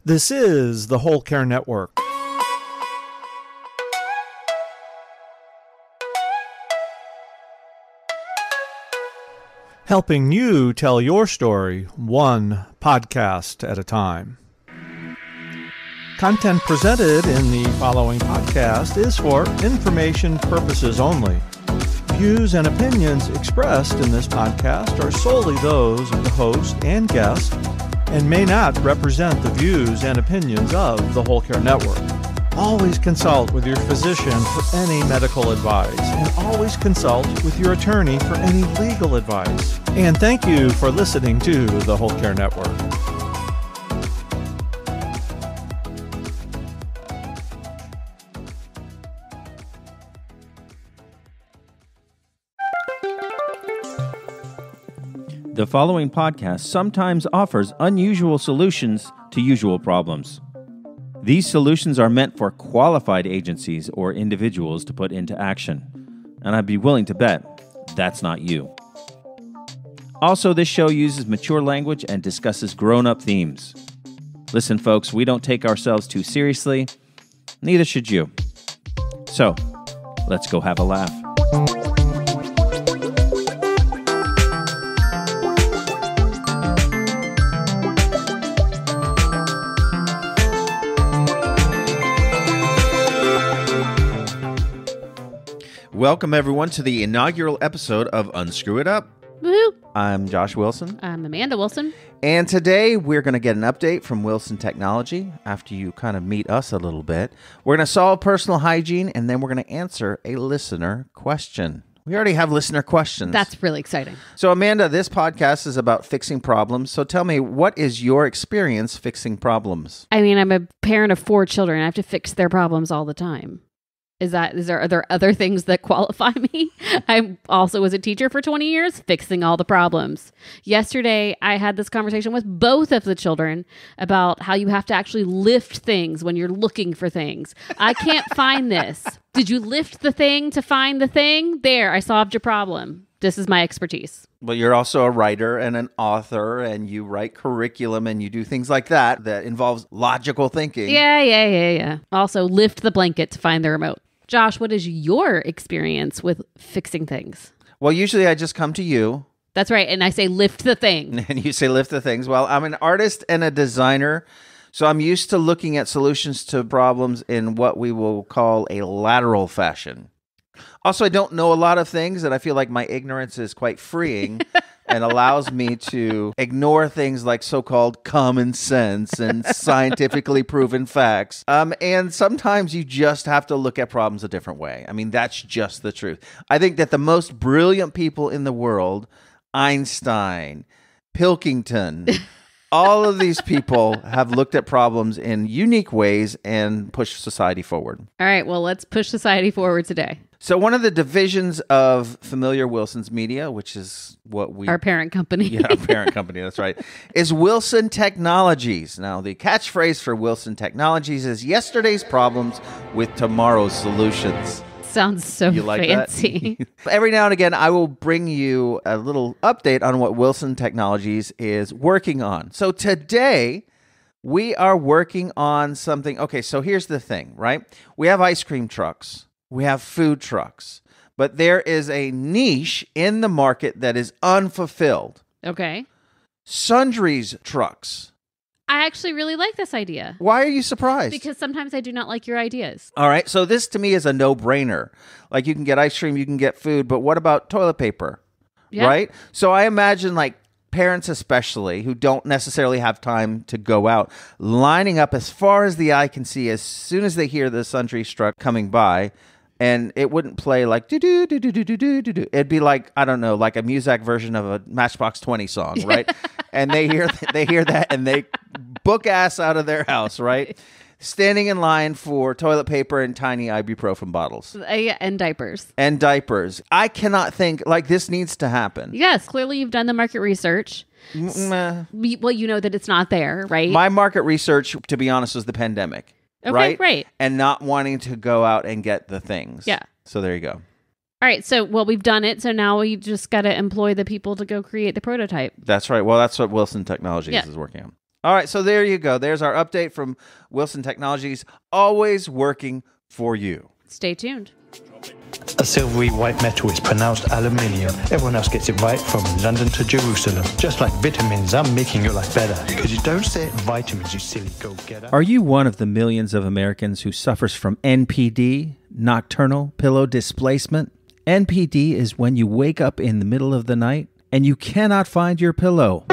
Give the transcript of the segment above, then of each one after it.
This is the Whole Care Network. Helping you tell your story one podcast at a time. Content presented in the following podcast is for information purposes only. Views and opinions expressed in this podcast are solely those of the host and guest and may not represent the views and opinions of the Whole Care Network. Always consult with your physician for any medical advice, and always consult with your attorney for any legal advice. And thank you for listening to the Whole Care Network. The following podcast sometimes offers unusual solutions to usual problems. These solutions are meant for qualified agencies or individuals to put into action, and I'd be willing to bet that's not you. Also, this show uses mature language and discusses grown-up themes. Listen, folks, we don't take ourselves too seriously, neither should you. So, let's go have a laugh. Welcome, everyone, to the inaugural episode of Unscrew It Up. Woo-hoo. I'm Josh Wilson. I'm Amanda Wilson. And today we're going to get an update from Wilson Technology after you kind of meet us a little bit. We're going to solve personal hygiene, and then we're going to answer a listener question. We already have listener questions. That's really exciting. So, Amanda, this podcast is about fixing problems. So tell me, what is your experience fixing problems? I mean, I'm a parent of 4 children. I have to fix their problems all the time. Are there other things that qualify me? I also was a teacher for 20 years, fixing all the problems. Yesterday, I had this conversation with both of the children about how you have to actually lift things when you're looking for things. I can't find this. Did you lift the thing to find the thing? There, I solved your problem. This is my expertise. Well, you're also a writer and an author, and you write curriculum, and you do things like that involves logical thinking. Yeah. Also, lift the blanket to find the remote. Josh, what is your experience with fixing things? Well, usually I just come to you. That's right. And I say, lift the thing. And you say, lift the things. Well, I'm an artist and a designer, so I'm used to looking at solutions to problems in what we will call a lateral fashion. Also, I don't know a lot of things, and I feel like my ignorance is quite freeing and allows me to ignore things like so-called common sense and scientifically proven facts. And sometimes you just have to look at problems a different way. I mean, that's just the truth. I think that the most brilliant people in the world, Einstein, Pilkington, all of these people have looked at problems in unique ways and pushed society forward. All right, well, let's push society forward today. So one of the divisions of Familiar Wilson's Media, which is what we... Our parent company. Yeah, our parent company, that's right, is Wilson Technologies. Now, the catchphrase for Wilson Technologies is yesterday's problems with tomorrow's solutions. Sounds so You like fancy. That? Every now and again, I will bring you a little update on what Wilson Technologies is working on. So today, we are working on something... Okay, so here's the thing, right? We have ice cream trucks. We have food trucks, but there is a niche in the market that is unfulfilled. Okay. Sundries trucks. I actually really like this idea. Why are you surprised? Because sometimes I do not like your ideas. All right, so this to me is a no-brainer. Like you can get ice cream, you can get food, but what about toilet paper? Yeah. Right? So I imagine like parents especially who don't necessarily have time to go out, lining up as far as the eye can see as soon as they hear the Sundries truck coming by. And it wouldn't play like do-do-do-do-do-do-do-do. It'd be like, I don't know, like a Muzak version of a Matchbox 20 song, right? And they hear that and they book ass out of their house, right? Standing in line for toilet paper and tiny ibuprofen bottles. Yeah, and diapers. And diapers. I cannot think, like, this needs to happen. Yes, clearly you've done the market research. Well, you know that it's not there, right? My market research, to be honest, was the pandemic. Okay, right. And not wanting to go out and get the things. Yeah. So there you go. All right. So, well, we've done it. So now we just got to employ the people to go create the prototype. That's right. Well, that's what Wilson Technologies is working on. All right, so there you go. There's our update from Wilson Technologies, always working for you. Stay tuned. A silvery white metal is pronounced aluminium. Everyone else gets it right from London to Jerusalem. Just like vitamins, I'm making your life better. Because you don't say it vitamins, you silly go-getter. Are you one of the millions of Americans who suffers from NPD, nocturnal pillow displacement? NPD is when you wake up in the middle of the night and you cannot find your pillow.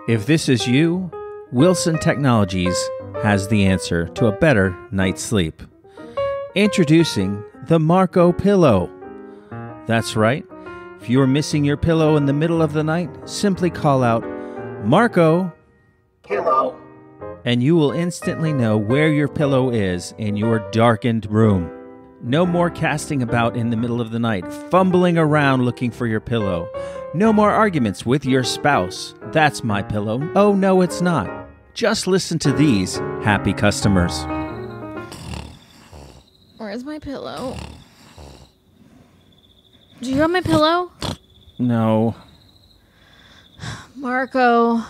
If this is you, Wilson Technologies has the answer to a better night's sleep. Introducing the Marco Pillow. That's right. If you're missing your pillow in the middle of the night, simply call out, Marco Pillow, and you will instantly know where your pillow is in your darkened room. No more casting about in the middle of the night, fumbling around looking for your pillow. No more arguments with your spouse. That's my pillow. Oh, no, it's not. Just listen to these happy customers. Where's my pillow? Do you have my pillow? No. Marco?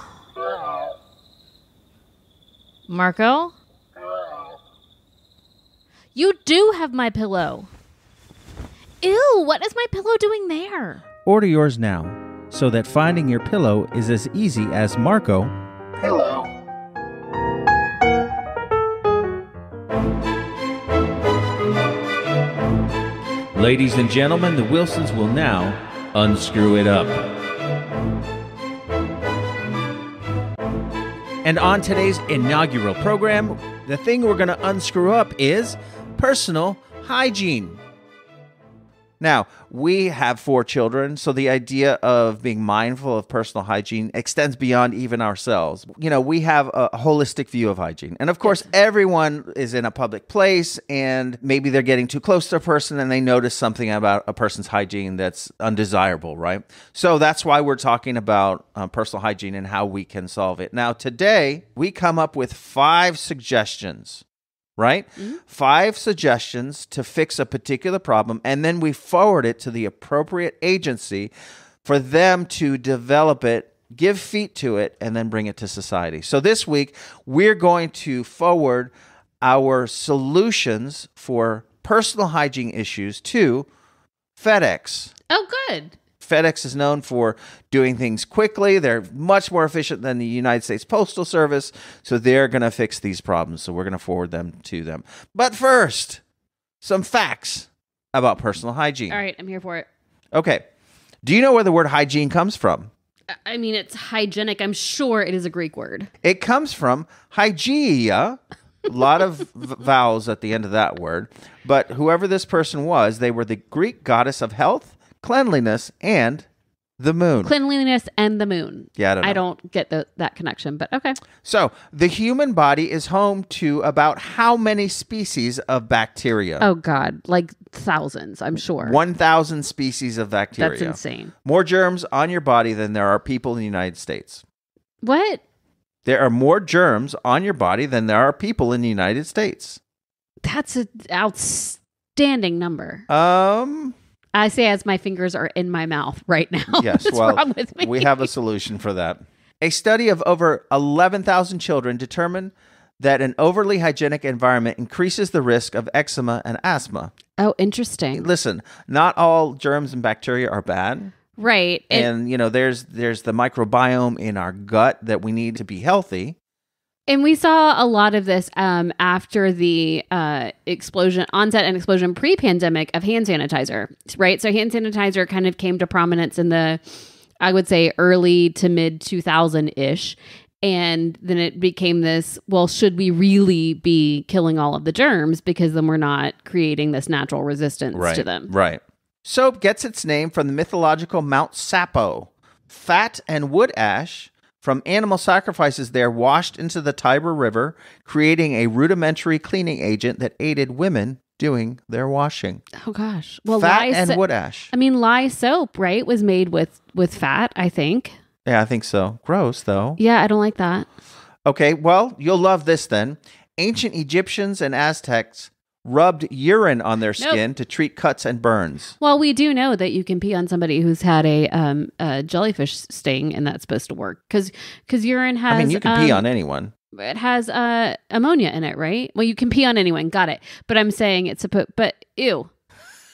You do have my pillow. Ew, what is my pillow doing there? Order yours now so that finding your pillow is as easy as Marco Pillow. Ladies and gentlemen, the Wilsons will now unscrew it up. And on today's inaugural program, the thing we're going to unscrew up is personal hygiene. Now, we have 4 children, so the idea of being mindful of personal hygiene extends beyond even ourselves. You know, we have a holistic view of hygiene. And of course, everyone is in a public place, and maybe they're getting too close to a person and they notice something about a person's hygiene that's undesirable, right? So that's why we're talking about personal hygiene and how we can solve it. Now, today, we come up with 5 suggestions. Right? Mm-hmm. 5 suggestions to fix a particular problem, and then we forward it to the appropriate agency for them to develop it, give feet to it, and then bring it to society. So this week, we're going to forward our solutions for personal hygiene issues to FedEx. Oh, good. FedEx is known for doing things quickly. They're much more efficient than the United States Postal Service, so they're going to fix these problems. So we're going to forward them to them. But first, some facts about personal hygiene. All right, I'm here for it. Okay. Do you know where the word hygiene comes from? I mean, it's hygienic. I'm sure it is a Greek word. It comes from hygeia. A lot of vowels at the end of that word. But whoever this person was, they were the Greek goddess of health, cleanliness, and the moon. Cleanliness and the moon. Yeah, I don't get that connection, but okay. So, the human body is home to about how many species of bacteria? Oh, God. Like thousands, I'm sure. 1,000 species of bacteria. That's insane. More germs on your body than there are people in the United States. What? There are more germs on your body than there are people in the United States. That's an outstanding number. I say as my fingers are in my mouth right now. Yes, What's wrong with me? We have a solution for that. A study of over 11,000 children determined that an overly hygienic environment increases the risk of eczema and asthma. Oh, interesting. Listen, not all germs and bacteria are bad. Right. And, you know, there's the microbiome in our gut that we need to be healthy. And we saw a lot of this after the onset and explosion pre-pandemic of hand sanitizer, right? So hand sanitizer kind of came to prominence in the, I would say, early to mid 2000-ish. And then it became this, well, should we really be killing all of the germs? Because then we're not creating this natural resistance to them. Right. Soap gets its name from the mythological Mount Sapo. Fat and wood ash from animal sacrifices there washed into the Tiber River, creating a rudimentary cleaning agent that aided women doing their washing. Oh, gosh. Well, fat and wood ash. I mean, lye soap, right, was made with fat, I think. Yeah, I think so. Gross, though. Yeah, I don't like that. Okay, well, you'll love this then. Ancient Egyptians and Aztecs rubbed urine on their skin to treat cuts and burns. Well, we do know that you can pee on somebody who's had a jellyfish sting, and that's supposed to work because urine has. I mean, you can pee on anyone. It has ammonia in it, right? Well, you can pee on anyone. Got it. But I'm saying it's but ew.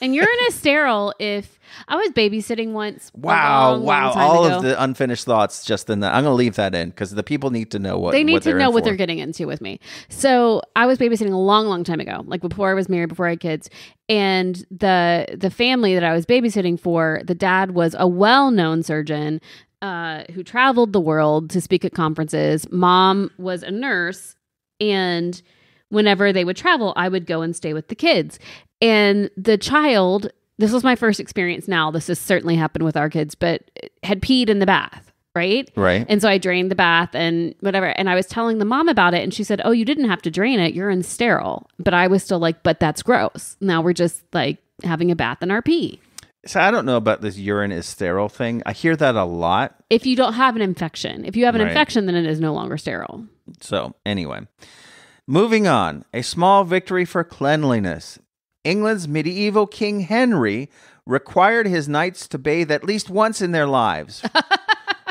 And urine is sterile. If I was babysitting once. Wow. Long time All ago. of the unfinished thoughts just in that. I'm going to leave that in because the people need to know what they need to know what for. they're getting into with me. So I was babysitting a long time ago, like before I was married, before I had kids. And the family that I was babysitting for, the dad was a well-known surgeon who traveled the world to speak at conferences. Mom was a nurse, and whenever they would travel, I would go and stay with the kids. And the child, this was my first experience now, this has certainly happened with our kids, but had peed in the bath, right? Right. And so I drained the bath and whatever. And I was telling the mom about it, and she said, oh, you didn't have to drain it. Urine's sterile. But I was still like, but that's gross. Now we're just like having a bath in our pee. So I don't know about this urine is sterile thing. I hear that a lot. If you don't have an infection. If you have an Right. infection, then it is no longer sterile. So anyway, moving on. A small victory for cleanliness. England's medieval King Henry required his knights to bathe at least once in their lives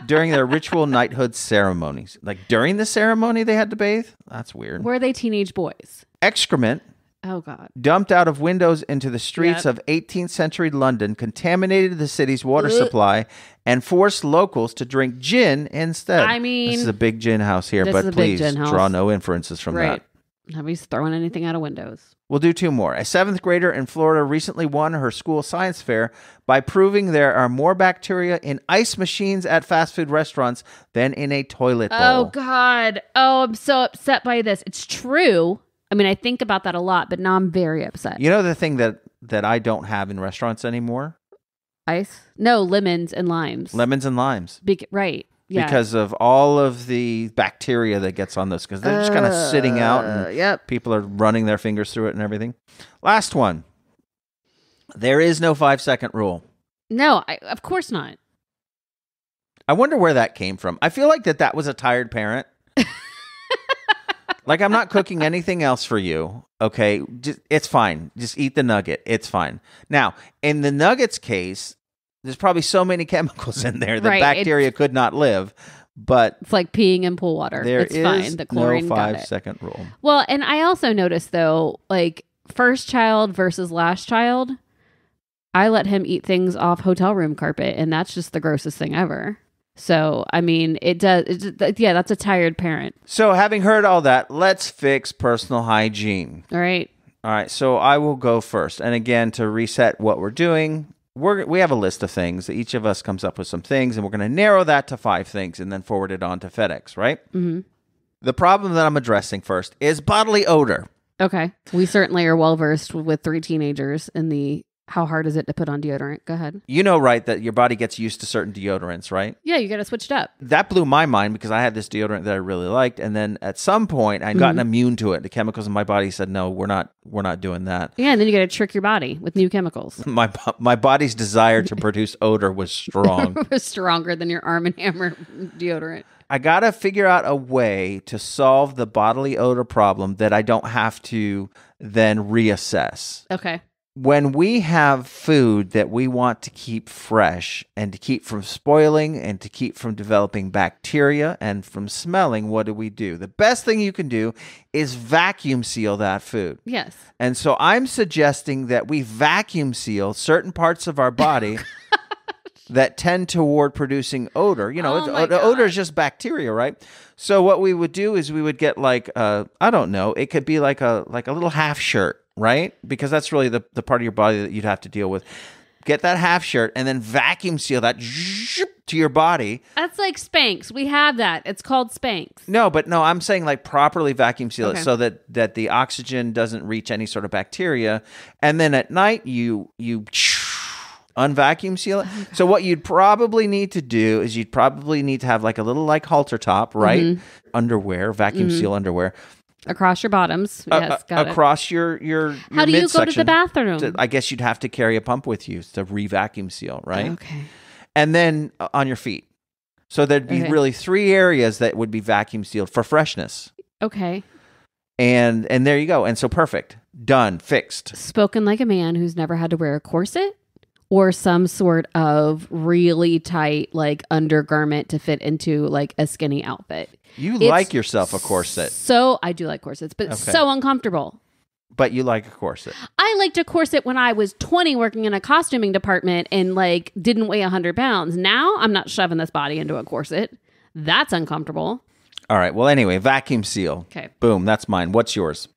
during their ritual knighthood ceremonies. Like during the ceremony, they had to bathe? That's weird. Were they teenage boys? Excrement Oh, God. dumped out of windows into the streets Yep. of 18th century London contaminated the city's water Ugh. supply and forced locals to drink gin instead. I mean, this is a big gin house here, this but is a big please gin house. draw no inferences from Right. that. Nobody's throwing anything out of windows. We'll do two more. A 7th grader in Florida recently won her school science fair by proving there are more bacteria in ice machines at fast food restaurants than in a toilet bowl. Oh, God. Oh, I'm so upset by this. It's true. I mean, I think about that a lot, but now I'm very upset. You know the thing that I don't have in restaurants anymore? Ice? No, lemons and limes. Lemons and limes. Right. Yeah. Because of all of the bacteria that gets on those, because they're just kind of sitting out and Yep. people are running their fingers through it and everything. Last one. There is no 5-second rule. No, of course not. I wonder where that came from. I feel like that was a tired parent. Like, I'm not cooking anything else for you. Okay, it's fine. Just eat the nugget. It's fine. Now, in the nuggets case, there's probably so many chemicals in there that Right, bacteria could not live. But It's like peeing in pool water. there It's is fine. The chlorine no got it. 5-second rule. Well, and I also noticed, though, like first child versus last child, I let him eat things off hotel room carpet, and that's just the grossest thing ever. So, I mean, yeah, that's a tired parent. So, having heard all that, let's fix personal hygiene. All right. All right, so I will go first. And again, to reset what we're doing, we have a list of things. Each of us comes up with some things, and we're going to narrow that to 5 things and then forward it on to FedEx, right? Mm-hmm. The problem that I'm addressing first is bodily odor. Okay. We certainly are well versed with 3 teenagers in the how hard is it to put on deodorant. Go ahead. You know, right, that your body gets used to certain deodorants, right? Yeah, you got to switch it up. That blew my mind because I had this deodorant that I really liked, and then at some point I'd gotten immune to it. The chemicals in my body said, "No, we're not doing that." Yeah, and then you got to trick your body with new chemicals. My body's desire to produce odor was strong. Stronger than your Arm & Hammer deodorant. I got to figure out a way to solve the bodily odor problem that I don't have to then reassess. Okay. When we have food that we want to keep fresh and to keep from spoiling and to keep from developing bacteria and from smelling, what do? The best thing you can do is vacuum seal that food. Yes. And so I'm suggesting that we vacuum seal certain parts of our body that tend toward producing odor. You know, Oh my odor is God. just bacteria, right? So what we would do is we would get like, I don't know, it could be like a little half shirt, right? Because that's really the part of your body that you'd have to deal with. Get that half shirt and then vacuum seal that to your body. That's like Spanx. We have that. It's called Spanx. No, I'm saying like properly vacuum seal Okay. it so that the oxygen doesn't reach any sort of bacteria. And then at night you unvacuum seal it. So what you'd probably need to do is you'd probably need to have like a little like halter top, right? Underwear, vacuum seal underwear. Across your bottoms. Yes, got it. Across your How do you go to the midsection. bathroom? I guess you'd have to carry a pump with you to re-vacuum seal, right? Okay. And then on your feet. So there'd be Okay. really 3 areas that would be vacuum sealed for freshness. Okay. And there you go. And so perfect. Done. Fixed. Spoken like a man who's never had to wear a corset or some sort of really tight like undergarment to fit into like a skinny outfit. You like yourself a corset. So I do like corsets, but it's so uncomfortable. But you like a corset. I liked a corset when I was 20 working in a costuming department and like didn't weigh 100 pounds. Now I'm not shoving this body into a corset. That's uncomfortable. All right. Well, anyway, vacuum seal. Okay. Boom. That's mine. What's yours?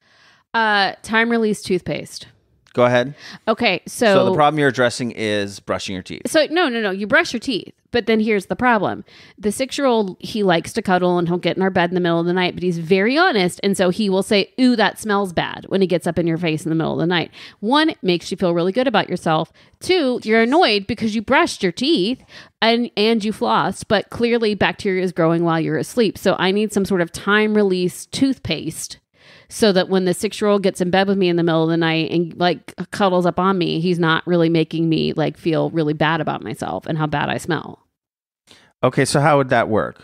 Time release toothpaste. Go ahead. Okay. So the problem you're addressing is brushing your teeth. So no. You brush your teeth. But then here's the problem. The 6-year-old, he likes to cuddle and he'll get in our bed in the middle of the night, but he's very honest. And so he will say, ooh, that smells bad when he gets up in your face in the middle of the night. 1, it makes you feel really good about yourself. 2, you're annoyed because you brushed your teeth and you flossed, but clearly bacteria is growing while you're asleep. So I need some sort of time release toothpaste so that when the 6-year-old gets in bed with me in the middle of the night and like cuddles up on me, he's not really making me like feel really bad about myself and how bad I smell. Okay, so how would that work?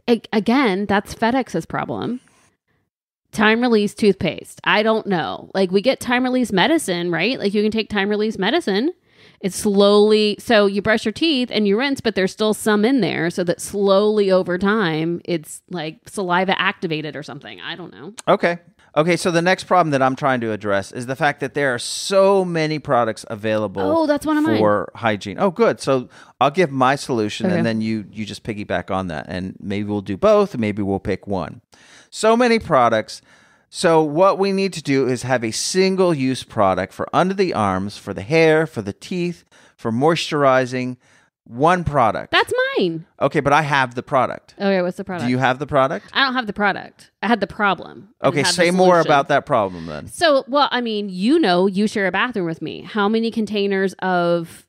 Again, that's FedEx's problem. Time release toothpaste. I don't know. Like we get time release medicine, right? Like you can take time release medicine. It's slowly, so you brush your teeth and you rinse, but there's still some in there so that slowly over time, it's like saliva activated or something. I don't know. Okay, so the next problem that I'm trying to address is the fact that there are so many products available that's one of mine. for hygiene. Oh, good. So I'll give my solution and then you just piggyback on that. And maybe we'll do both. Maybe we'll pick one. So many products. So what we need to do is have a single-use product for under the arms, for the hair, for the teeth, for moisturizing. One product. That's mine. Okay, but I have the product. Okay, what's the product? Do you have the product? I don't have the product. I had the problem. Okay, say more about that problem then. So, well, I mean, you share a bathroom with me. How many containers of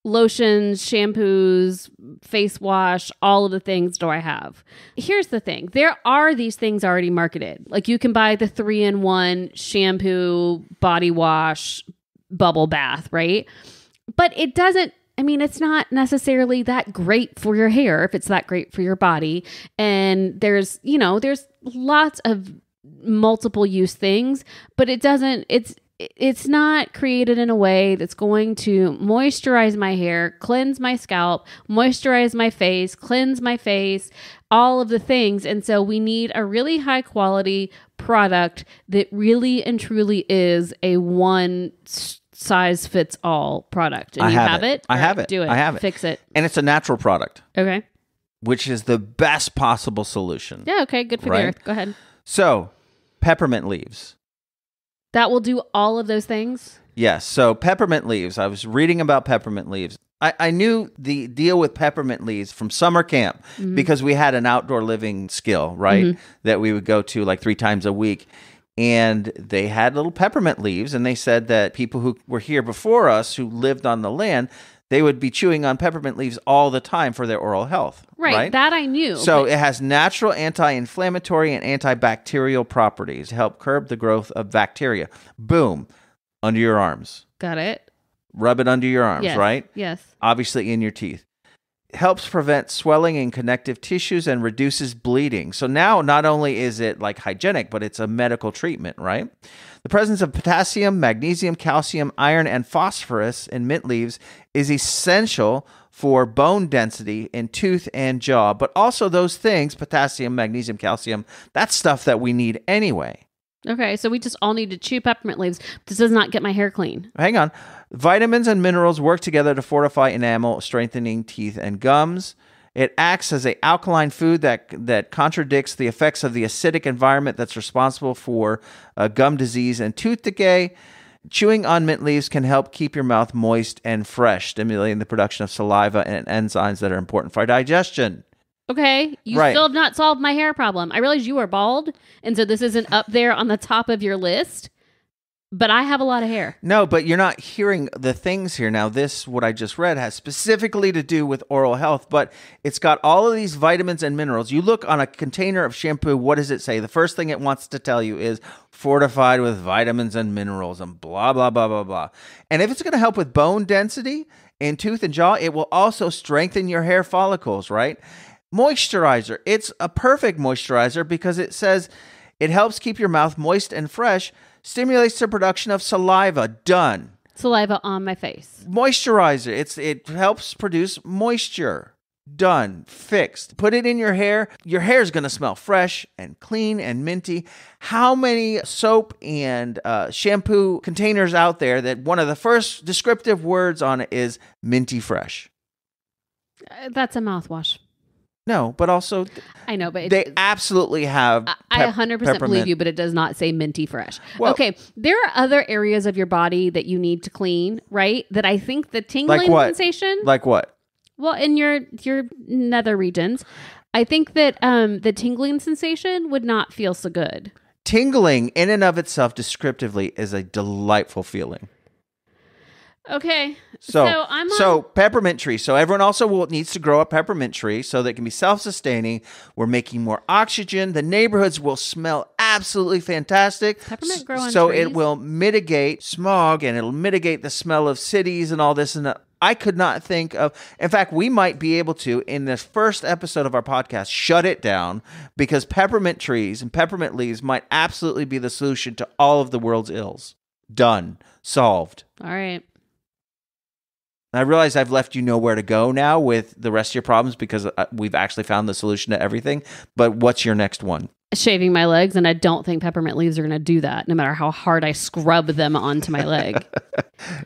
lotions, shampoos, face wash, all of the things do I have? Here's the thing. There are these things already marketed. Like you can buy the 3-in-1 shampoo, body wash, bubble bath, right? But it doesn't, I mean, it's not necessarily that great for your hair if it's that great for your body. And there's lots of multiple use things, but it's not created in a way that's going to moisturize my hair, cleanse my scalp, moisturize my face, cleanse my face, all of the things. And so we need a really high quality product that really and truly is a one size fits all product. And I you have it? I have it. Do it. I have it. Fix it. And it's a natural product. Okay. Which is the best possible solution. Yeah, okay. Good for the earth. Go ahead. So, peppermint leaves. That will do all of those things? Yes. So, peppermint leaves. I was reading about peppermint leaves. I knew the deal with peppermint leaves from summer camp because we had an outdoor living skill, right? That we would go to like 3 times a week. And they had little peppermint leaves. And they said that people who were here before us, who lived on the land, they would be chewing on peppermint leaves all the time for their oral health. Right. That I knew. So it has natural anti-inflammatory and antibacterial properties to help curb the growth of bacteria. Boom. Under your arms. Got it. Rub it under your arms, right? Yes. Obviously in your teeth. Helps prevent swelling in connective tissues and reduces bleeding. So now not only is it like hygienic, but it's a medical treatment, right? The presence of potassium, magnesium, calcium, iron, and phosphorus in mint leaves is essential for bone density in tooth and jaw, but also those things, potassium, magnesium, calcium, that's stuff that we need anyway. Okay, so we just all need to chew peppermint leaves. This does not get my hair clean. Hang on. Vitamins and minerals work together to fortify enamel, strengthening teeth and gums. It acts as an alkaline food that contradicts the effects of the acidic environment that's responsible for gum disease and tooth decay. Chewing on mint leaves can help keep your mouth moist and fresh, stimulating the production of saliva and enzymes that are important for digestion. Okay, you still have not solved my hair problem. I realize you are bald, and so this isn't up there on the top of your list, but I have a lot of hair. No, but you're not hearing the things here. Now, what I just read has specifically to do with oral health, but it's got all of these vitamins and minerals. You look on a container of shampoo, what does it say? The first thing it wants to tell you is fortified with vitamins and minerals and blah, blah, blah, blah, blah. And if it's going to help with bone density in tooth and jaw, it will also strengthen your hair follicles, right? Moisturizer. It's a perfect moisturizer because it says It helps keep your mouth moist and fresh, stimulates the production of saliva. Done. Saliva on my face. Moisturizer. It helps produce moisture. Done. Fixed. Put it in your hair. Your hair is going to smell fresh and clean and minty. How many soap and shampoo containers out there that one of the first descriptive words on it is minty fresh? That's a mouthwash. No, but also I know, but they absolutely have. I 100% believe you, but it does not say minty fresh. Well, okay, there are other areas of your body that you need to clean, right? That I think the tingling sensation, like what? Well, in your nether regions, I think that the tingling sensation would not feel so good. Tingling in and of itself descriptively is a delightful feeling. Okay. So peppermint tree. So everyone also needs to grow a peppermint tree so that it can be self-sustaining. We're making more oxygen. The neighborhoods will smell absolutely fantastic. Peppermint grow on so trees? It will mitigate smog and it'll mitigate the smell of cities and all this and that. I could not think of, in fact, we might be able to, in this first episode of our podcast, shut it down because peppermint trees and peppermint leaves might absolutely be the solution to all of the world's ills. Done. Solved. All right. I realize I've left you nowhere to go now with the rest of your problems because we've actually found the solution to everything. But what's your next one? Shaving my legs, and I don't think peppermint leaves are going to do that, no matter how hard I scrub them onto my leg.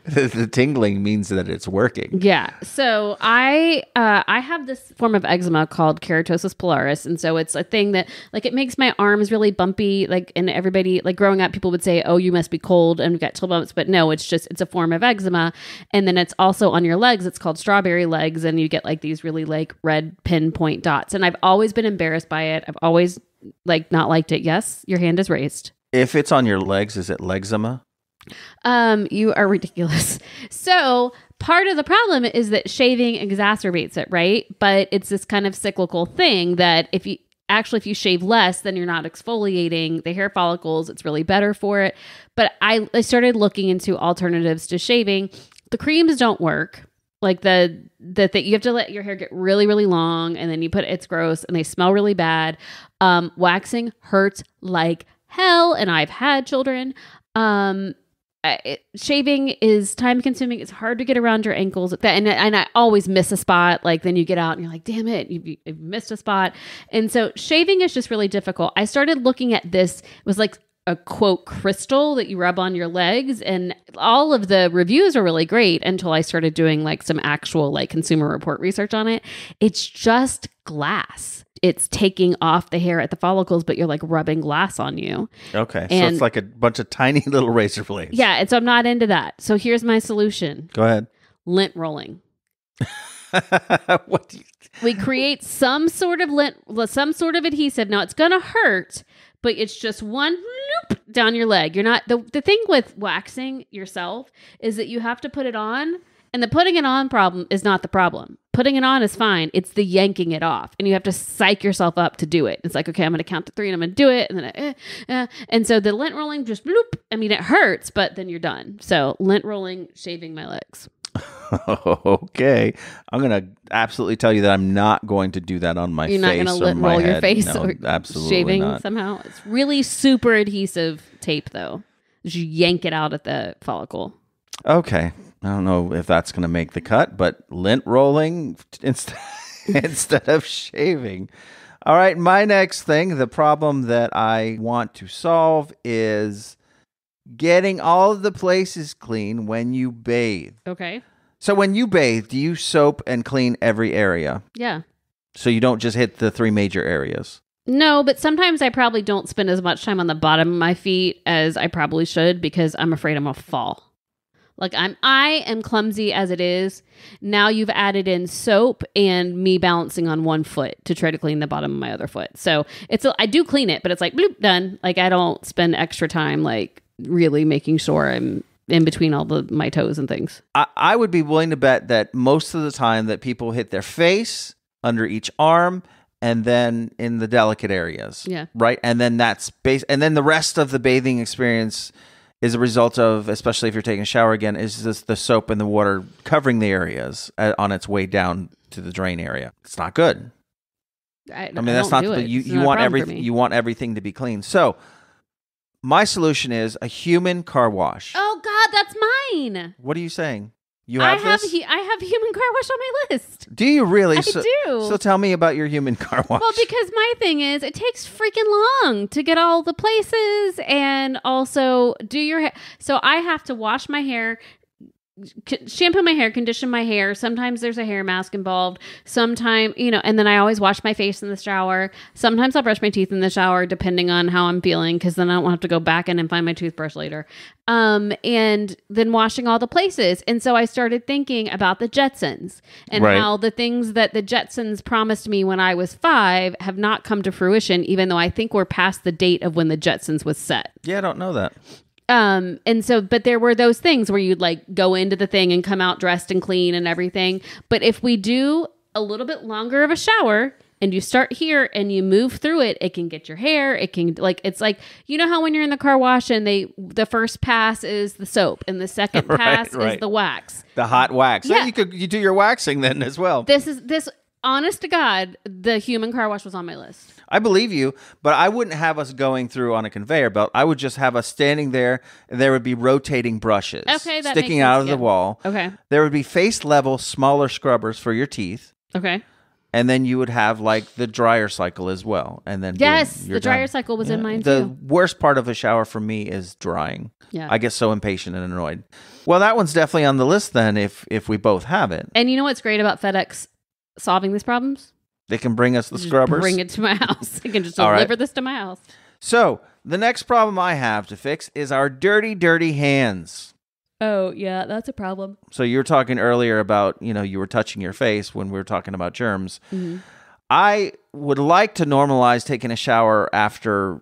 The tingling means that it's working. Yeah. So I have this form of eczema called keratosis pilaris, and so it's a thing that like it makes my arms really bumpy. Like, and everybody like growing up, people would say, "Oh, you must be cold and get chill bumps," but no, it's a form of eczema, and then it's also on your legs. It's called strawberry legs, and you get like these really like red pinpoint dots. And I've always been embarrassed by it. I've always like not liked it. Yes, your hand is raised. If it's on your legs, is it lexema? You are ridiculous. So part of the problem is that shaving exacerbates it, right? But it's this kind of cyclical thing that if you shave less, then you're not exfoliating the hair follicles. It's really better for it. But I started looking into alternatives to shaving. The creams don't work. Like the you have to let your hair get really, really long, and then you put it's gross and they smell really bad. Waxing hurts like hell, and I've had children. Shaving is time consuming. It's hard to get around your ankles. And I always miss a spot. Like then you get out and you're like, damn it, you've missed a spot. And so shaving is just really difficult. I started looking at this. It was like a quote crystal that you rub on your legs, and all of the reviews are really great until I started doing like some actual like Consumer Report research on it. It's just glass. It's taking off the hair at the follicles, but you're like rubbing glass on you. Okay. So it's like a bunch of tiny little razor blades. Yeah. And so I'm not into that. So here's my solution. Go ahead. Lint rolling. What do you... We create some sort of adhesive. Now it's going to hurt, but it's just one loop down your leg. You're not, the thing with waxing yourself is that you have to put it on, and the putting it on problem is not the problem. Putting it on is fine. It's the yanking it off, and you have to psych yourself up to do it. It's like, okay, I'm going to count to 3 and I'm going to do it. And then and so the lint rolling just bloop. I mean, it hurts, but then you're done. So lint rolling, shaving my legs. Okay. I'm going to absolutely tell you that I'm not going to do that on my face. You're not going to lint roll your face no, or absolutely shaving not. somehow. It's really super adhesive tape, though. You yank it out at the follicle. Okay. I don't know if that's going to make the cut, but lint rolling instead of shaving. All right. My next thing, the problem that I want to solve is getting all of the places clean when you bathe. Okay. So when you bathe, do you soap and clean every area? Yeah. So you don't just hit the 3 major areas? No, but sometimes I probably don't spend as much time on the bottom of my feet as I probably should because I'm afraid I'm going to fall. Like I am clumsy as it is. Now you've added in soap and me balancing on one foot to try to clean the bottom of my other foot. So I do clean it, but it's like bloop, done. Like I don't spend extra time like really making sure I'm in between all my toes and things. I would be willing to bet that most of the time that people hit their face, under each arm, and then in the delicate areas. Yeah. Right? And then and then the rest of the bathing experience is a result of, especially if you're taking a shower again, is just the soap and the water covering the areas on its way down to the drain area. It's not good. I mean, that's not you want everything. You want everything to be clean. So my solution is a human car wash. Oh God, that's mine. What are you saying? You have this? I have human car wash on my list. Do you really? I do. So tell me about your human car wash. Well, because my thing is, it takes freaking long to get all the places and also do your hair. So I have to wash my hair, shampoo my hair, condition my hair. Sometimes there's a hair mask involved. Sometimes, and then I always wash my face in the shower. Sometimes I'll brush my teeth in the shower, depending on how I'm feeling, because then I don't have to go back in and find my toothbrush later. And then washing all the places. And so I started thinking about the Jetsons and how the things that the Jetsons promised me when I was 5 have not come to fruition, even though I think we're past the date of when the Jetsons was set. Yeah, I don't know that. But there were those things where you'd like go into the thing and come out dressed and clean and everything. But if we do a little bit longer of a shower and you start here and you move through it, it can get your hair. It can it's like, how when you're in the car wash and the first pass is the soap and the second pass is the wax, the hot wax. Yeah. So you do your waxing then as well. This honest to God, the human car wash was on my list. I believe you, but I wouldn't have us going through on a conveyor belt. I would just have us standing there, and there would be rotating brushes sticking out of the wall. Okay. There would be face level, smaller scrubbers for your teeth. Okay. And then you would have like the dryer cycle as well. And then boom, the dryer cycle was in mine too. The worst part of a shower for me is drying. Yeah. I get so impatient and annoyed. Well, that one's definitely on the list then if we both have it. And you know what's great about FedEx solving these problems? They can bring us the scrubbers. Bring it to my house. They can just deliver this to my house. So the next problem I have to fix is our dirty, dirty hands. Oh, yeah, that's a problem. So you were talking earlier about, you were touching your face when we were talking about germs. Mm-hmm. I would like to normalize taking a shower after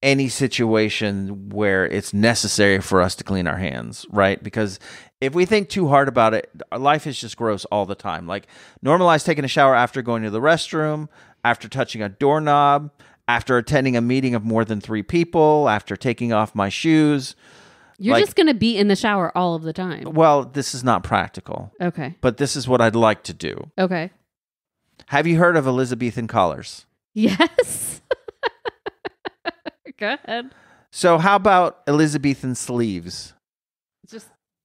any situation where it's necessary for us to clean our hands, right? Because if we think too hard about it, our life is just gross all the time. Like normalize taking a shower after going to the restroom, after touching a doorknob, after attending a meeting of more than 3 people, after taking off my shoes. You're just going to be in the shower all of the time. Well, this is not practical. Okay. But this is what I'd like to do. Okay. Have you heard of Elizabethan collars? Yes. Go ahead. So how about Elizabethan sleeves?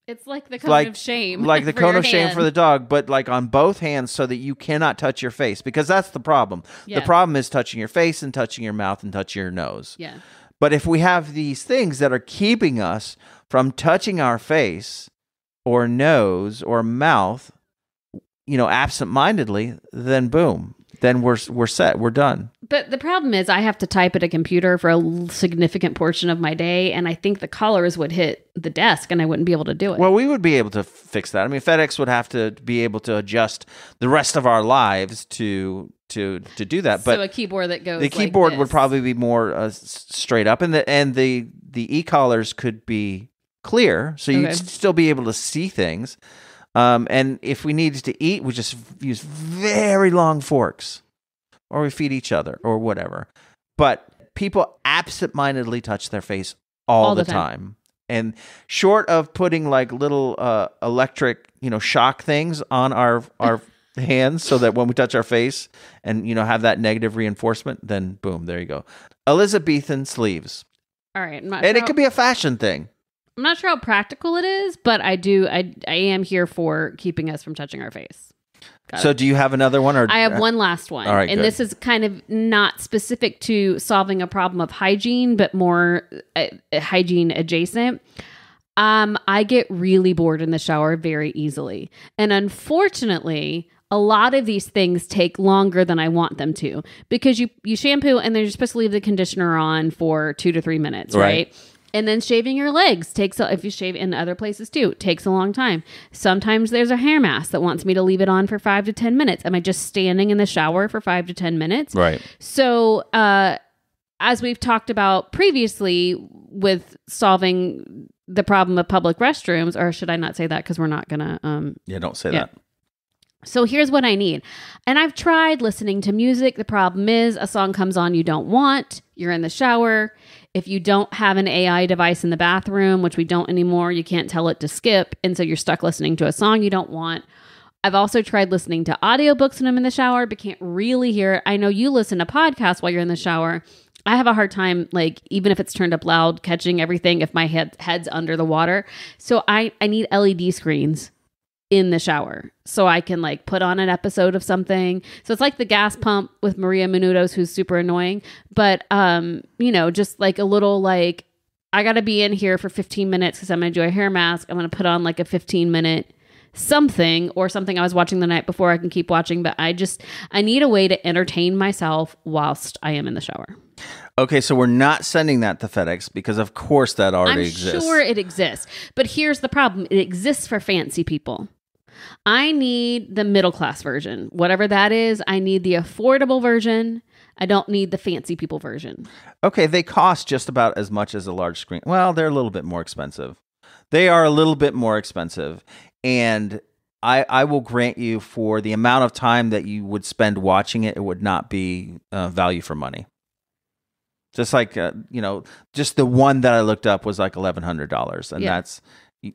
It's like the cone of shame. Like the cone of shame for the dog, but like on both hands so that you cannot touch your face, because that's the problem. Yeah. The problem is touching your face and touching your mouth and touching your nose. Yeah. But if we have these things that are keeping us from touching our face or nose or mouth, absent-mindedly, then boom. Then we're set. We're done. But the problem is I have to type at a computer for a significant portion of my day, and I think the collars would hit the desk, and I wouldn't be able to do it. Well, we would be able to fix that. I mean, FedEx would have to be able to adjust the rest of our lives to do that. But so a keyboard that goes the keyboard like would probably be more straight up, and the e-collars could be clear, so you'd still be able to see things. And if we needed to eat, we just use very long forks, or we feed each other, or whatever. But people absentmindedly touch their face all the time. And short of putting like little electric, shock things on our hands, so that when we touch our face and have that negative reinforcement, then boom, there you go. Elizabethan sleeves. All right, it could be a fashion thing. I'm not sure how practical it is, but I am here for keeping us from touching our face. So do you have another one? Or I have one last one. All right, and this is kind of not specific to solving a problem of hygiene, but more hygiene adjacent. I get really bored in the shower very easily. And unfortunately, a lot of these things take longer than I want them to, because you shampoo and then you're supposed to leave the conditioner on for 2 to 3 minutes, right? And then shaving your legs if you shave in other places too, takes a long time. Sometimes there's a hair mask that wants me to leave it on for 5 to 10 minutes. Am I just standing in the shower for 5 to 10 minutes? Right. So, as we've talked about previously with solving the problem of public restrooms, or should I not say that because we're not going to... Yeah, don't say that. So here's what I need. And I've tried listening to music. The problem is a song comes on you don't want. You're in the shower. If you don't have an AI device in the bathroom, which we don't anymore, you can't tell it to skip. And so you're stuck listening to a song you don't want. I've also tried listening to audiobooks when I'm in the shower, but can't really hear it. I know you listen to podcasts while you're in the shower. I have a hard time, like, even if it's turned up loud, catching everything if my head's under the water. So I need LED screens in the shower so I can like put on an episode of something. So it's like the gas pump with Maria Menounos, who's super annoying. But, just like a little like, I got to be in here for 15 minutes because I'm going to do a hair mask. I'm going to put on like a 15-minute something or something I was watching the night before I can keep watching. But I need a way to entertain myself whilst I am in the shower. Okay, so we're not sending that to FedEx because, of course, that already exists. I'm sure it exists. But here's the problem. It exists for fancy people. I need the middle class version. Whatever that is, I need the affordable version. I don't need the fancy people version. Okay, they cost just about as much as a large screen. Well, they're a little bit more expensive. They are a little bit more expensive. And I will grant you for the amount of time that you would spend watching it, it would not be value for money. Just like, just the one that I looked up was like $1,100. And that's,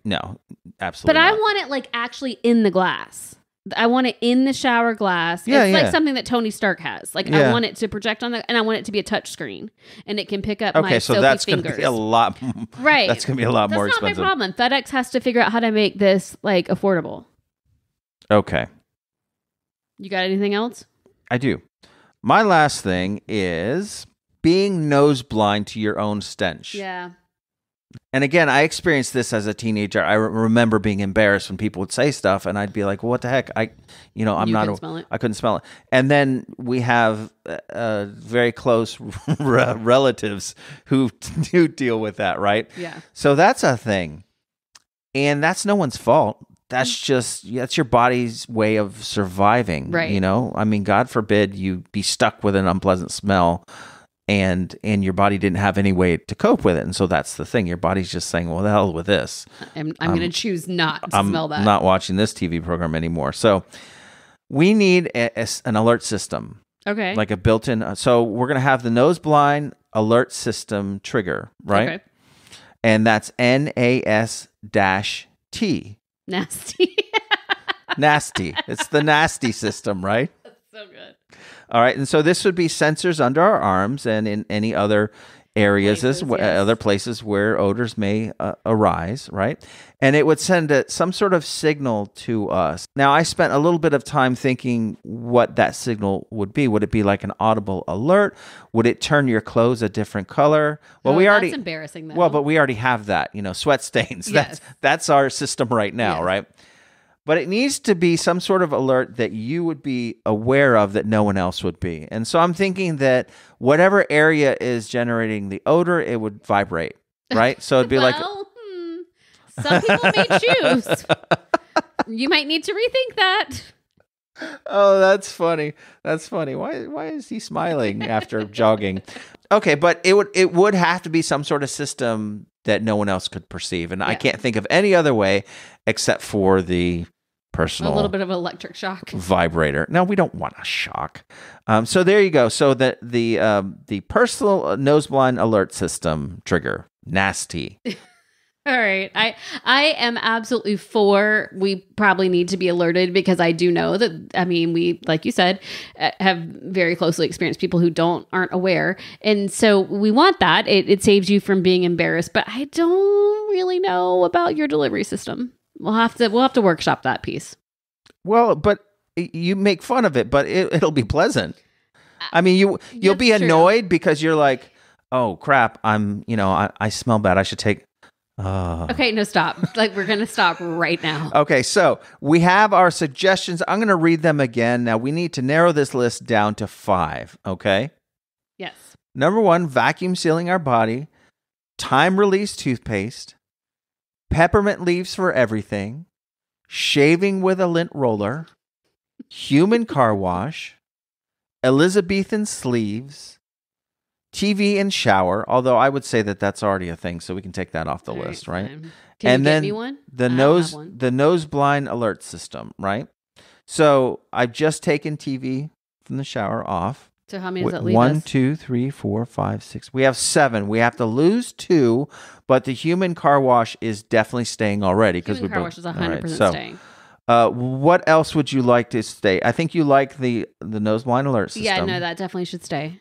no, absolutely But not. I want it like actually in the glass. I want it in the shower glass. It's like something that Tony Stark has. Like I want it to project on and I want it to be a touch screen. And it can pick up my so soapy that's fingers. going to be a lot. Right. That's going to be a lot more expensive. That's not my problem. FedEx has to figure out how to make this like affordable. Okay. You got anything else? I do. My last thing is being nose blind to your own stench. Yeah. And again, I experienced this as a teenager. I remember being embarrassed when people would say stuff, and I'd be like, well, "What the heck? I couldn't smell it." And then we have very close relatives who deal with that, right? Yeah. So that's a thing, and that's no one's fault. That's that's your body's way of surviving, right? I mean, God forbid you be stuck with an unpleasant smell. And your body didn't have any way to cope with it. And so that's the thing. Your body's just saying, well, the hell with this. I'm going to choose not to smell that. I'm not watching this TV program anymore. So we need an alert system. Okay. Like a built-in. So we're going to have the nose blind alert system trigger, right? Okay. And that's NAS-T. Nasty. Nasty. It's the nasty system, right? That's so good. All right, and so this would be sensors under our arms and in any other areas, other places where odors may arise, right? And it would send some sort of signal to us. Now, I spent a little bit of time thinking what that signal would be. Would it be like an audible alert? Would it turn your clothes a different color? Well, that's embarrassing, though. Well, but we already have that, sweat stains. Yes. That's our system right now, right? But it needs to be some sort of alert that you would be aware of that no one else would be. And so I'm thinking that whatever area is generating the odor, it would vibrate, right? So it'd be some people may choose. You might need to rethink that. Oh, that's funny. That's funny. Why is he smiling after jogging? Okay, but it would have to be some sort of system that no one else could perceive. And I can't think of any other way except for the personal, a little bit of electric shock vibrator. No, we don't want a shock. So there you go. So the personal nose blind alert system trigger, nasty. All right. I am absolutely for, we probably need to be alerted because I do know that, we, like you said, have very closely experienced people who aren't aware. And so we want that. It saves you from being embarrassed, but I don't really know about your delivery system. We'll have to workshop that piece. Well, but you make fun of it, but it'll be pleasant. You'll be annoyed because you're like, oh crap, I smell bad. I should take. Okay, no, stop. We're going to stop right now. Okay, so we have our suggestions. I'm going to read them again. Now, we need to narrow this list down to 5, okay? Yes. Number 1, vacuum sealing our body, time-release toothpaste, peppermint leaves for everything, shaving with a lint roller, human car wash, Elizabethan sleeves, TV and shower, although I would say that that's already a thing, so we can take that off the list, right? Can you get me one? The nose blind alert system, right? So I've just taken TV from the shower off. So how many does that leave 1, us? 2, 3, 4, 5, 6. We have 7. We have to lose 2, but the human car wash is definitely staying already. Human car wash is 100% staying. What else would you like to stay? I think you like the nose blind alert system. Yeah, no, that definitely should stay.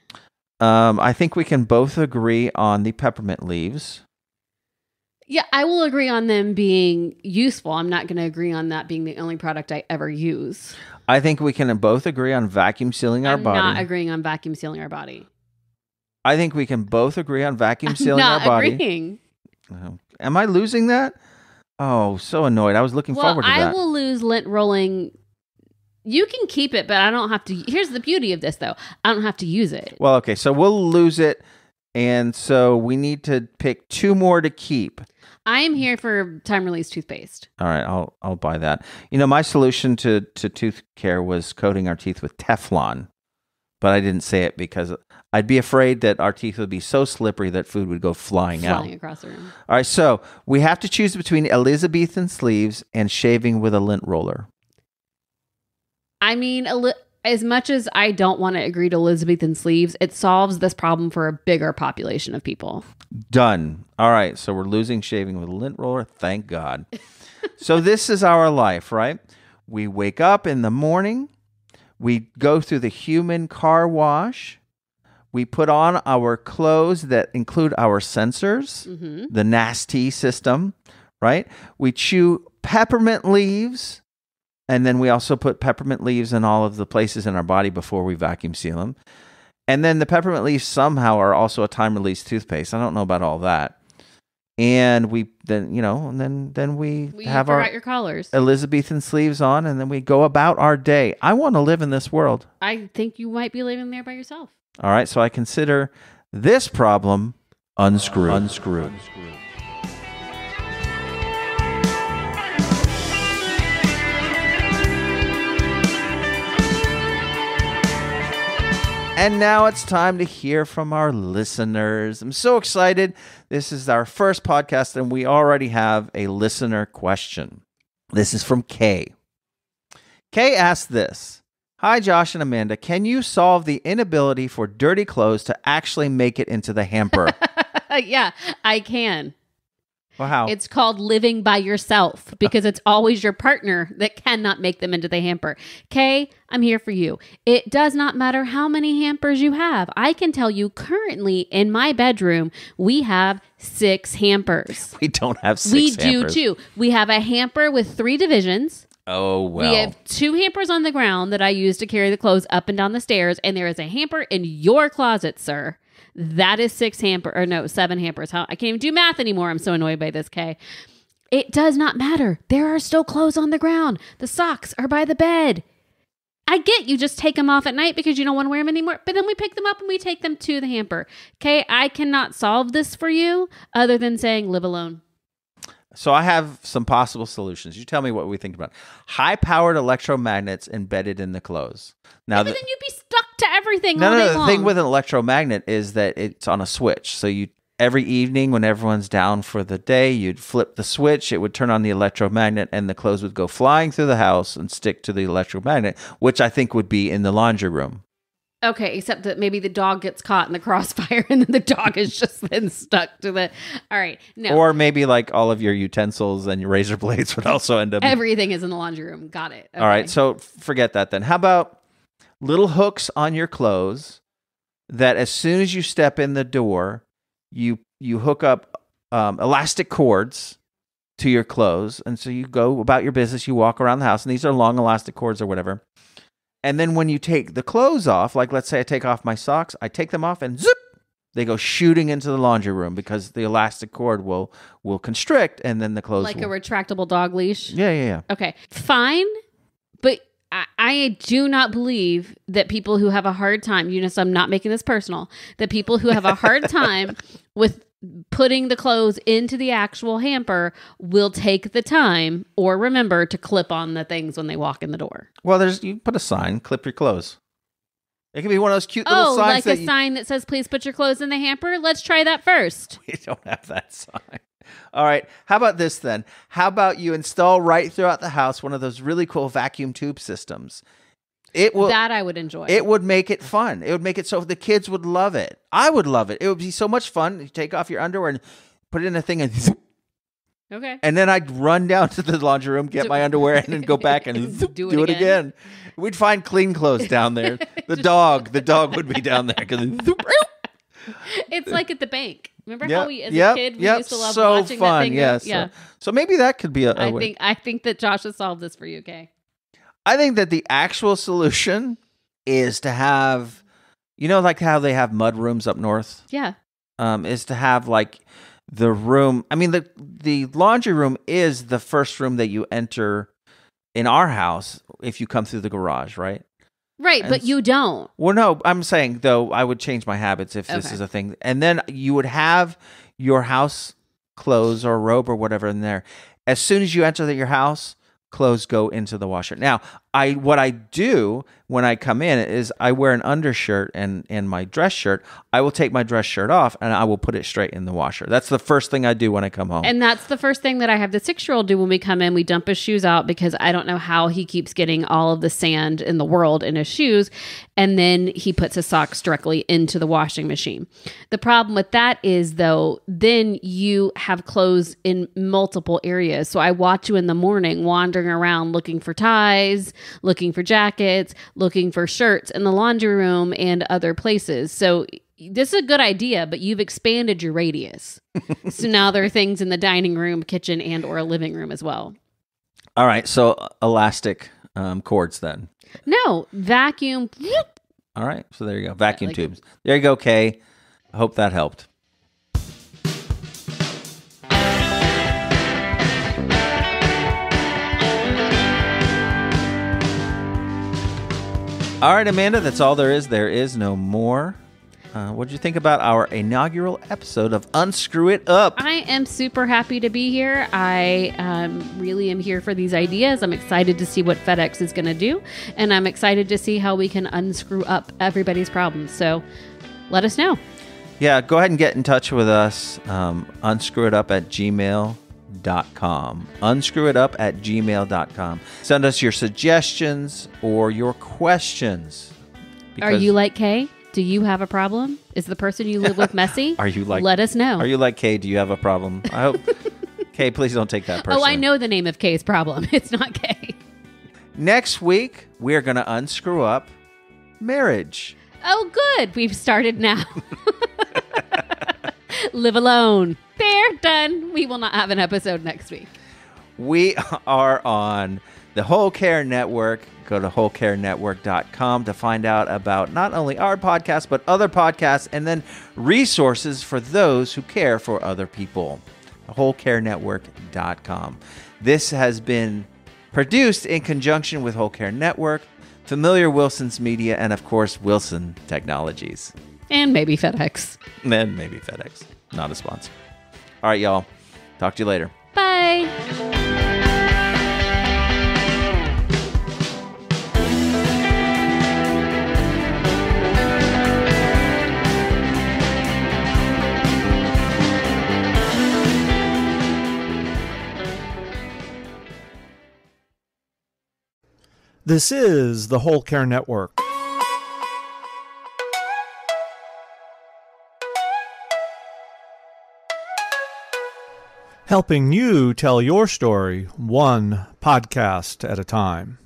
I think we can both agree on the peppermint leaves. Yeah, I will agree on them being useful. I'm not going to agree on that being the only product I ever use. I think we can both agree on vacuum sealing our body. I'm not agreeing on vacuum sealing our body. I think we can both agree on vacuum sealing our body. Agreeing. Am I losing that? Oh, so annoyed. I was looking forward to that. I will lose lint rolling. You can keep it, but I don't have to. Here's the beauty of this, though. I don't have to use it. Well, okay, so we'll lose it, and so we need to pick 2 more to keep. I am here for time release toothpaste. All right, I'll buy that. My solution to tooth care was coating our teeth with Teflon, but I didn't say it because I'd be afraid that our teeth would be so slippery that food would go flying out. Flying across the room. All right, so we have to choose between Elizabethan sleeves and shaving with a lint roller. I mean, as much as I don't want to agree to Elizabethan sleeves, it solves this problem for a bigger population of people. Done. All right, so we're losing shaving with a lint roller. Thank God. So this is our life, right? We wake up in the morning. We go through the human car wash. We put on our clothes that include our sensors, the nasty system, right? We chew peppermint leaves. And then we also put peppermint leaves in all of the places in our body before we vacuum seal them. And then the peppermint leaves somehow are also a time-release toothpaste. I don't know about all that. And we then, then we have our your collars. Elizabethan sleeves on, and then we go about our day. I want to live in this world. I think you might be living there by yourself. All right, so I consider this problem unscrewed. And now it's time to hear from our listeners. I'm so excited. This is our first podcast, and we already have a listener question. This is from Kay. Kay asked this. Hi, Josh and Amanda. Can you solve the inability for dirty clothes to actually make it into the hamper? Yeah, I can. Well, how? It's called living by yourself because it's always your partner that cannot make them into the hamper. Kay, I'm here for you. It does not matter how many hampers you have. I can tell you currently in my bedroom, we have 6 hampers. We don't have 6 we hampers. We do too. We have a hamper with 3 divisions. Oh, well. We have 2 hampers on the ground that I use to carry the clothes up and down the stairs. And there is a hamper in your closet, sir. That is 7 hampers. I can't even do math anymore. I'm so annoyed by this, Kay. It does not matter. There are still clothes on the ground. The socks are by the bed. I get you just take them off at night because you don't want to wear them anymore. But then we pick them up and we take them to the hamper. Kay, I cannot solve this for you other than saying live alone. So I have some possible solutions. You tell me what we think about. High-powered electromagnets embedded in the clothes. Now, but then you'd be stuck to everything all day long. The thing with an electromagnet is that it's on a switch. So every evening when everyone's down for the day, you'd flip the switch, it would turn on the electromagnet, and the clothes would go flying through the house and stick to the electromagnet, which I think would be in the laundry room. Okay, except that maybe the dog gets caught in the crossfire and then the dog is just then stuck to the... All right, no. Or maybe like all of your utensils and your razor blades would also end up... Everything is in the laundry room. Got it. Okay. All right, so forget that then. How about little hooks on your clothes that as soon as you step in the door, you hook up elastic cords to your clothes. And so you go about your business, you walk around the house, and these are long elastic cords or whatever. And then when you take the clothes off, like let's say I take off my socks, I take them off and zip, they go shooting into the laundry room because the elastic cord will constrict and then the clothes Like a retractable dog leash? Yeah. Okay, fine. But I do not believe that people who have a hard time, so I'm not making this personal, that people who have a hard time with putting the clothes into the actual hamper will take the time or remember to clip on the things when they walk in the door. Well, you put a sign, clip your clothes. It can be one of those cute little signs. Like a sign that says, please put your clothes in the hamper? Let's try that first. We don't have that sign. All right. How about this then? How about you install right throughout the house one of those really cool vacuum tube systems? That I would enjoy. It would make it fun. It would make it so the kids would love it. I would love it. It would be so much fun. You take off your underwear and put it in a thing and Okay. And then I'd run down to the laundry room, get my underwear, and then go back and do it again. We'd find clean clothes down there. The dog would be down there. It's like at the bank. Remember how we, as a kid, we used to love so watching fun. that thing? Yes. Yeah. So maybe that could be a way. I think that Josh has solved this for you, Kay. I think that the actual solution is to have, like how they have mud rooms up north? Yeah. Is to have like the room. I mean, the laundry room is the first room that you enter in our house if you come through the garage, right? Right, but you don't. Well, no, I'm saying, though, I would change my habits if this is a thing. And then you would have your house clothes or robe or whatever in there. As soon as you enter your house, clothes go into the washer. Now, what I do when I come in is I wear an undershirt and my dress shirt. I will take my dress shirt off and I will put it straight in the washer. That's the first thing I do when I come home. And that's the first thing that I have the 6-year-old do when we come in. We dump his shoes out because I don't know how he keeps getting all of the sand in the world in his shoes. And then he puts his socks directly into the washing machine. The problem with that is, though, then you have clothes in multiple areas. So I watch you in the morning wandering around looking for ties, looking for jackets, looking for shirts in the laundry room and other places. So this is a good idea, but you've expanded your radius. So now there are things in the dining room, kitchen, and or a living room as well. All right. So elastic cords then. No, vacuum. All right. So there you go. Vacuum tubes. There you go, Kay. I hope that helped. All right, Amanda, that's all there is. There is no more. What did you think about our inaugural episode of Unscrew It Up? I am super happy to be here. I really am here for these ideas. I'm excited to see what FedEx is going to do, and I'm excited to see how we can unscrew up everybody's problems. So let us know. Yeah, go ahead and get in touch with us. Unscrewitup@gmail.com. Unscrewitup@gmail.com. Send us your suggestions or your questions. Are you like Kay? Do you have a problem? Is the person you live with messy? Let us know. Are you like Kay? Do you have a problem? I hope. Kay, please don't take that personally. Oh, I know the name of Kay's problem. It's not Kay. Next week, we're going to unscrew up marriage. Oh, good. We've started now. Live alone. There, done. We will not have an episode next week. We are on the Whole Care Network. Go to wholecarenetwork.com to find out about not only our podcast, but other podcasts, and then resources for those who care for other people. wholecarenetwork.com. This has been produced in conjunction with Whole Care Network, Familiar Wilson's Media, and of course, Wilson Technologies. And maybe FedEx. And maybe FedEx. Not a sponsor. All right, y'all. Talk to you later. Bye. This is the Whole Care Network. Helping you tell your story one podcast at a time.